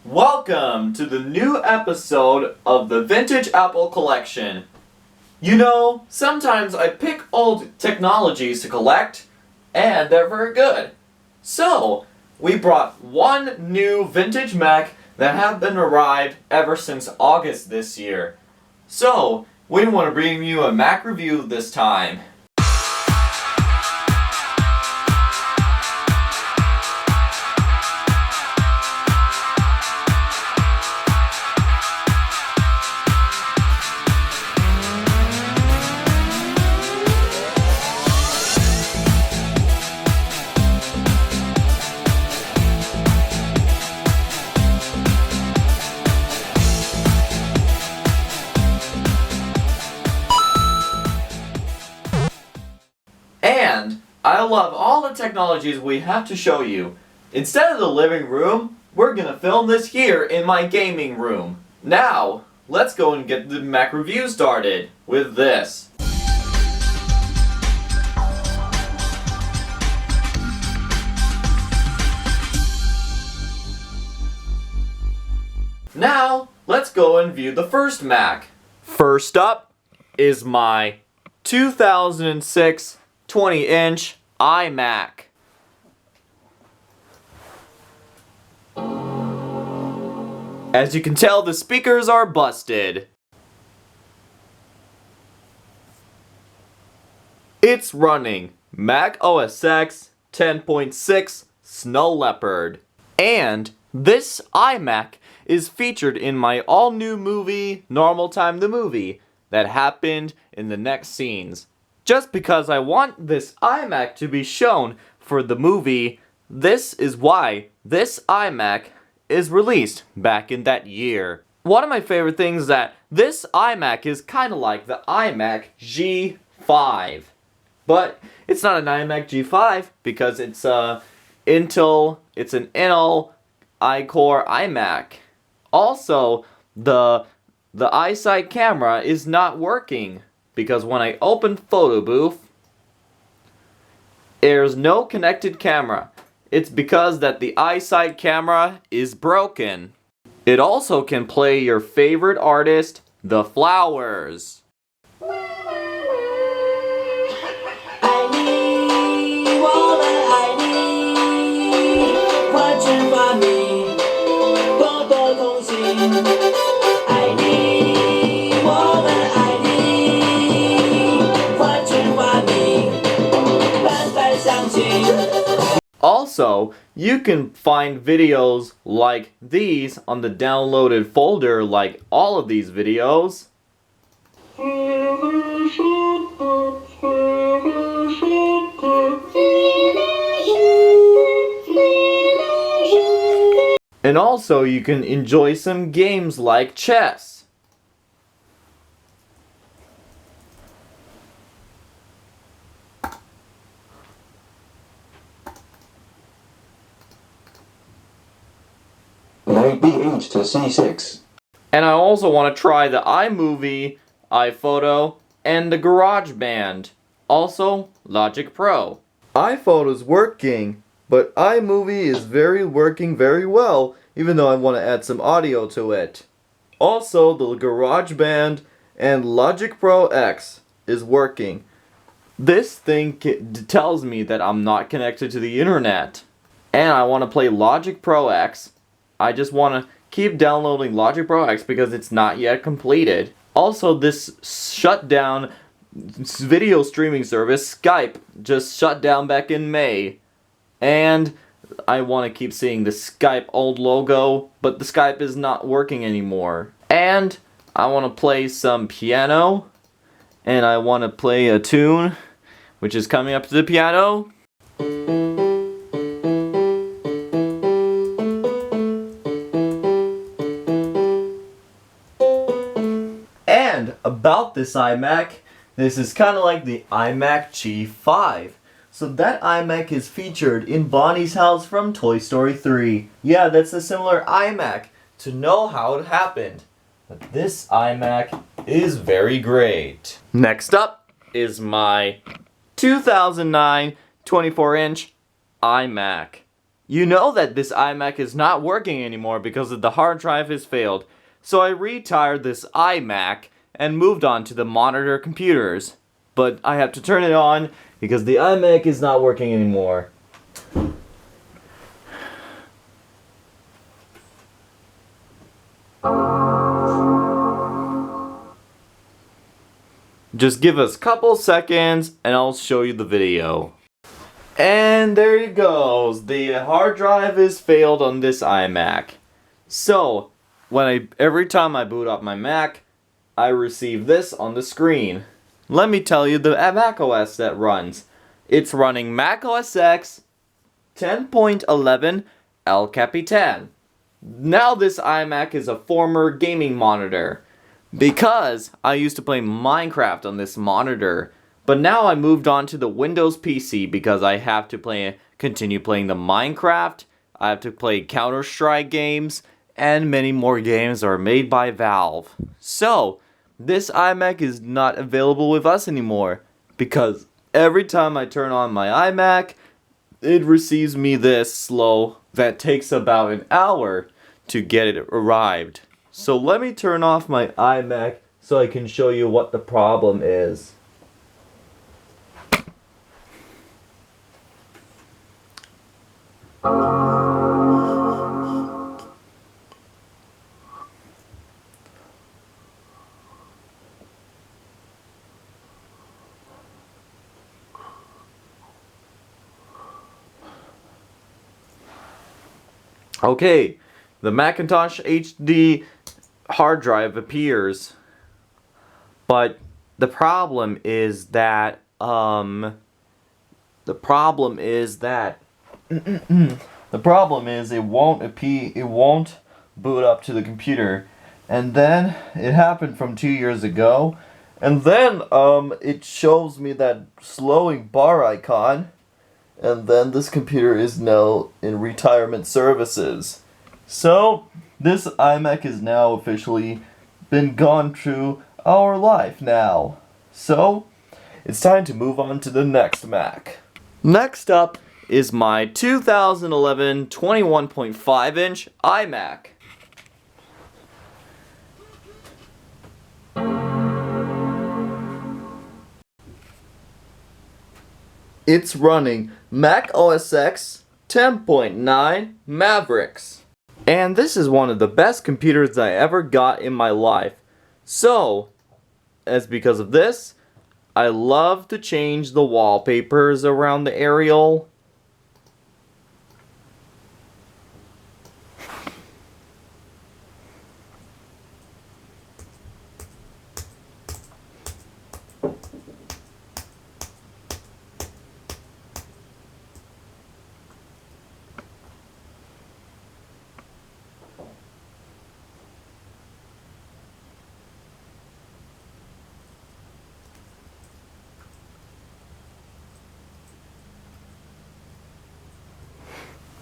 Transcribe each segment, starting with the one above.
Welcome to the new episode of the Vintage Apple Collection. You know, sometimes I pick old technologies to collect, and they're very good. So, we brought one new vintage Mac that have been arrived ever since August this year. So, we want to bring you a Mac review this time. And I love all the technologies we have to show you. Instead of the living room, we're gonna film this here in my gaming room. Now, let's go and get the Mac review started with this. Now, let's go and view the first Mac. First up is my 2006 20-inch iMac. As you can tell, the speakers are busted. It's running Mac OS X 10.6 Snow Leopard. And this iMac is featured in my all-new movie, Normal Time the Movie, that happened in the next scenes. Just because I want this iMac to be shown for the movie, this is why this iMac is released back in that year. One of my favorite things is that this iMac is kind of like the iMac G5. But it's not an iMac G5 because it's an Intel iCore iMac. Also, the iSight camera is not working because when I open Photo Booth, there's no connected camera. It's because that the iSight camera is broken. It also can play your favorite artist, The Flowers. Also, you can find videos like these on the downloaded folder, like all of these videos. And also, you can enjoy some games like chess. B8 to C6. And I also want to try the iMovie, iPhoto, and the GarageBand. Also, Logic Pro. iPhoto's working, but iMovie is working very well, even though I want to add some audio to it. Also, the GarageBand and Logic Pro X is working. This thing tells me that I'm not connected to the internet. And I want to play Logic Pro X. I just want to keep downloading Logic Pro X because it's not yet completed. Also, this shut down video streaming service, Skype, just shut down back in May. And I want to keep seeing the Skype old logo, but the Skype is not working anymore. And I want to play some piano, and I want to play a tune, which is coming up to the piano. And about this iMac, this is kind of like the iMac G5. So that iMac is featured in Bonnie's house from Toy Story 3. Yeah, that's a similar iMac to know how it happened. But this iMac is very great. Next up is my 2009 24-inch iMac. You know that this iMac is not working anymore because the hard drive has failed. So I retired this iMac and moved on to the monitor computers. But I have to turn it on because the iMac is not working anymore. Just give us a couple seconds and I'll show you the video. And there it goes. The hard drive is failed on this iMac. So, every time I boot up my Mac, I receive this on the screen. Let me tell you the Mac OS that runs. It's running Mac OS X 10.11 El Capitan. Now this iMac is a former gaming monitor. Because I used to play Minecraft on this monitor. But now I moved on to the Windows PC because I have to continue playing the Minecraft. I have to play Counter-Strike games. And many more games are made by Valve. So, this iMac is not available with us anymore. Because every time I turn on my iMac, it receives me this slow that takes about an hour to get it arrived. So let me turn off my iMac so I can show you what the problem is. Okay, the Macintosh HD hard drive appears, but the problem is that the problem is it won't boot up to the computer. And then it happened from 2 years ago, and then it shows me that slowing bar icon, and then this computer is now in retirement services. So this iMac is now officially been gone through our life now. So, it's time to move on to the next Mac. Next up is my 2011 21.5-inch iMac. It's running Mac OS X 10.9 Mavericks. And this is one of the best computers I ever got in my life. So, as because of this, I love to change the wallpapers around the Arial.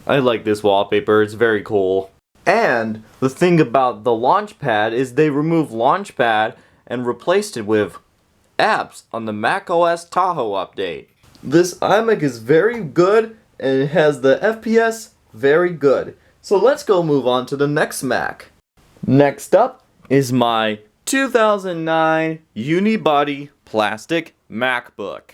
I like this wallpaper, it's very cool. And the thing about the Launchpad is they removed Launchpad and replaced it with apps on the macOS Tahoe update. This iMac is very good and it has the FPS very good. So let's go move on to the next Mac. Next up is my 2009 unibody plastic MacBook.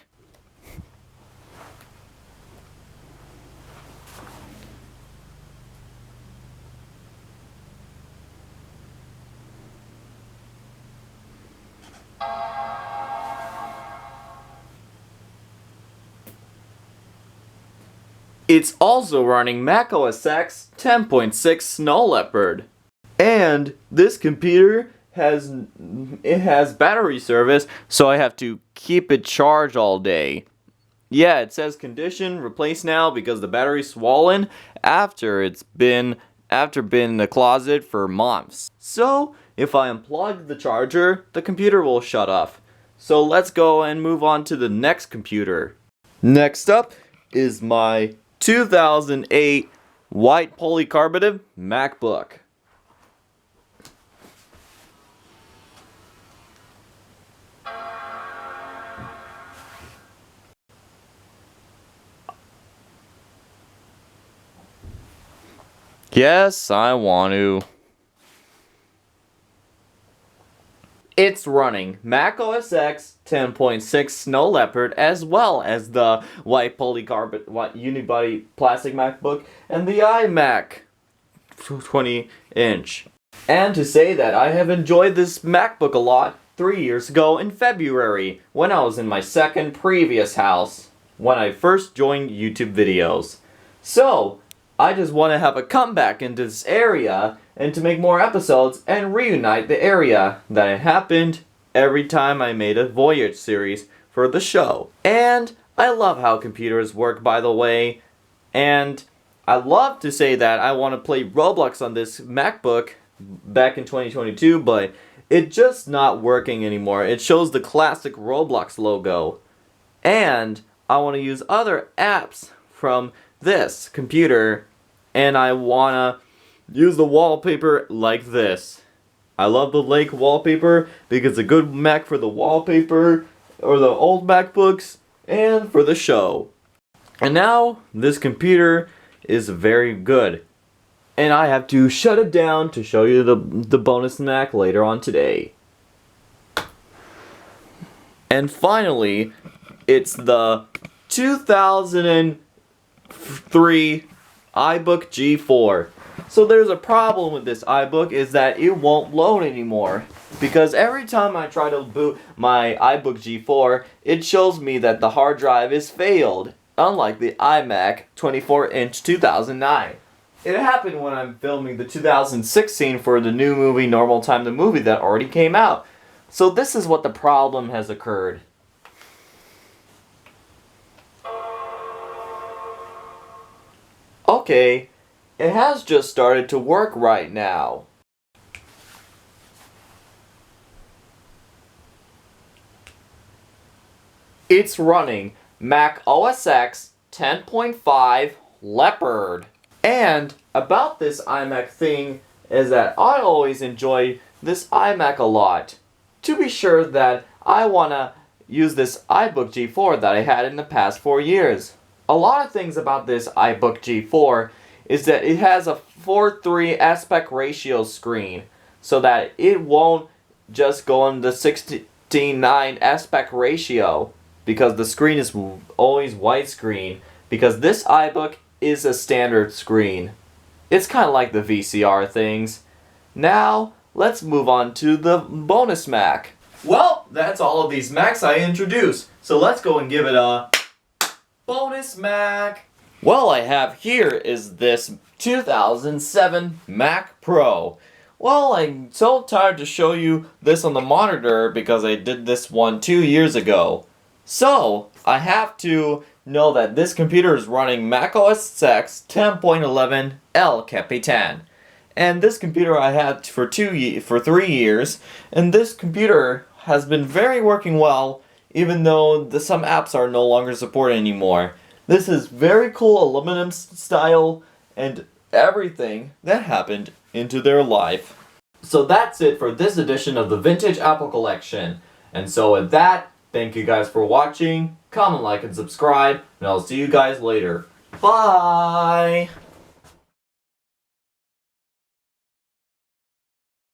It's also running Mac OS X 10.6 Snow Leopard. And this computer has battery service, so I have to keep it charged all day. Yeah, it says condition replace now because the battery's swollen after been in the closet for months. So, if I unplug the charger, the computer will shut off. So let's go and move on to the next computer. Next up is my 2008 white polycarbonate MacBook. Yes, I want to. It's running Mac OS X 10.6 Snow Leopard, as well as the white polycarbonate unibody plastic MacBook and the iMac 20-inch. And to say that I have enjoyed this MacBook a lot 3 years ago in February, when I was in my second previous house, when I first joined YouTube videos. So, I just want to have a comeback into this area and to make more episodes and reunite the area that happened every time I made a Voyage series for the show. And I love how computers work, by the way, and I love to say that I want to play Roblox on this MacBook back in 2022, but it's just not working anymore. It shows the classic Roblox logo. And I want to use other apps from this computer, and I want to use the wallpaper like this. I love the Lake wallpaper because it's a good Mac for the wallpaper, or the old MacBooks, and for the show. And now, this computer is very good. And I have to shut it down to show you the bonus Mac later on today. And finally, it's the 2003 iBook G4. So there's a problem with this iBook, is that it won't load anymore. Because every time I try to boot my iBook G4, it shows me that the hard drive is failed. Unlike the iMac 24-inch 2009. It happened when I'm filming the 2016 for the new movie Normal Time the Movie that already came out. So this is what the problem has occurred. Okay, it has just started to work right now. It's running Mac OS X 10.5 Leopard. And about this iMac thing is that I always enjoy this iMac a lot. To be sure that I want to use this iBook G4 that I had in the past 4 years. A lot of things about this iBook G4 is that it has a 4:3 aspect ratio screen, so that it won't just go on the 16:9 aspect ratio, because the screen is always widescreen, because this iBook is a standard screen. It's kind of like the VCR things. Now, let's move on to the bonus Mac. Well, that's all of these Macs I introduced, so let's go and give it a bonus Mac. Well, I have here is this 2007 Mac Pro. Well, I'm so tired to show you this on the monitor because I did this one 2 years ago. So, I have to know that this computer is running Mac OS X 10.11 El Capitan. And this computer I had for 3 years, and this computer has been working well, even though some apps are no longer supported anymore. This is very cool aluminum style and everything that happened into their life. So that's it for this edition of the Vintage Apple Collection. And so with that, thank you guys for watching. Comment, like, and subscribe, and I'll see you guys later. Bye!